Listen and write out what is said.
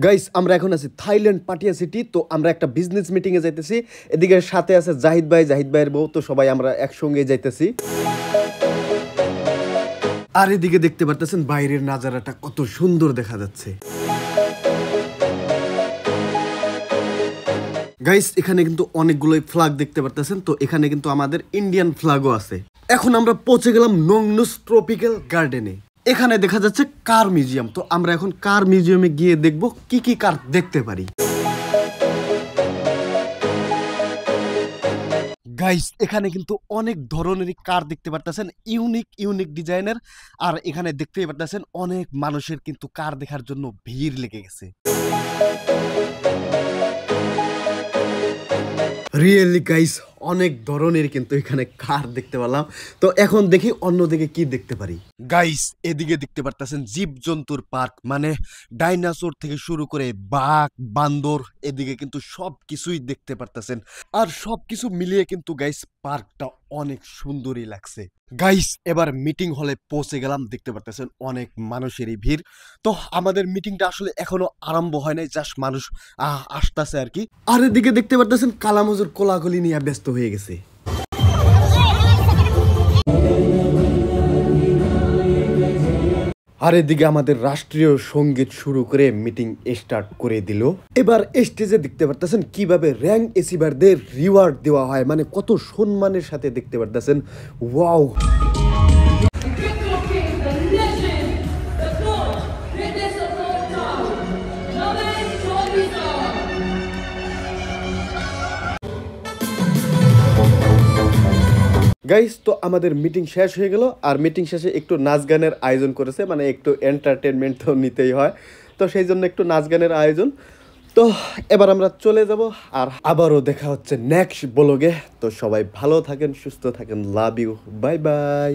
Guys আমরা এখন আছি থাইল্যান্ড পাটিয়া সিটি। তো আমরা একটা বিজনেস মিটিং এ যাইতেছি। এদিকে সাথে আছে জাহিদ ভাই, জাহিদ ভাইয়ের বউ। তো সবাই আমরা একসঙ্গে যাইতেছি। আর এদিকে দেখতে পারতেছেন বাইরের নাজারাটা কত সুন্দর দেখা যাচ্ছে। গাইস এখানে কিন্তু অনেকগুলোই ফ্ল্যাগ দেখতে পারতেছেন। তো এখানে কিন্তু আমাদের ইন্ডিয়ান ফ্ল্যাগও আছে। এখন আমরা পৌঁছে গেলাম নোংনুস ট্রপিক্যাল গার্ডেনে। এখানে দেখা যাচ্ছে কার মিউজিয়াম। তো আমরা এখন কার মিউজিয়ামে গিয়ে দেখব কি কি কার দেখতে পারি। গাইস এখানে কিন্তু অনেক ধরনেরই কার দেখতে পারতেছেন, ইউনিক ইউনিক ডিজাইনের। আর এখানে দেখতেই পারতেছেন অনেক মানুষের কিন্তু কার দেখার জন্য ভিড় লেগে গেছে। রিয়েলি গাইস অনেক ধরনের কিন্তু এখানে কার দেখতে পেলাম। তো এখন দেখি অন্যদিকে কি দেখতে পারি। গাইস এদিকে দেখতে পারতেছেন জীবজন্তুর পার্ক, মানে ডাইনোসর থেকে শুরু করে বাঘ, বান্দর, এদিকে কিন্তু সব কিছুই দেখতে পারতেছেন। আর সবকিছু মিলিয়ে কিন্তু গাইস পার্কটা অনেক সুন্দরই লাগছে। গাইস এবার মিটিং হলে পৌঁছে গেলাম। দেখতে পারতেছেন অনেক মানুষেরই ভিড়। তো আমাদের মিটিংটা আসলে এখনো আরম্ভ হয় নাই, জাস্ট মানুষ আসতেছে আর কি। আর এদিকে দেখতে পারতেছেন কালামজুর কোলাকুলি নিয়ে ব্যস্ত হয়ে গেছে। আর এদিকে আমাদের রাষ্ট্রীয় সঙ্গীত শুরু করে মিটিং স্টার্ট করে দিল। এবার স্টেজে দেখতে পারতেছেন কিভাবে র্যাঙ্ক অ্যাচিভারদের রিওয়ার্ড দেওয়া হয়, মানে কত সম্মানের সাথে দেখতে পারতেছেন। ওয়াও। গাইস তো আমাদের মিটিং শেষ হয়ে গেল। আর মিটিং শেষে একটু নাচ গানের আয়োজন করেছে, মানে একটু এন্টারটেনমেন্ট তো নিতেই হয়। তো সেই জন্য একটু নাচ গানের আয়োজন। তো এবার আমরা চলে যাব। আর আবারও দেখা হচ্ছে নেক্সট ব্লগে। তো সবাই ভালো থাকেন, সুস্থ থাকেন, লাভ ইউ, বাই বাই।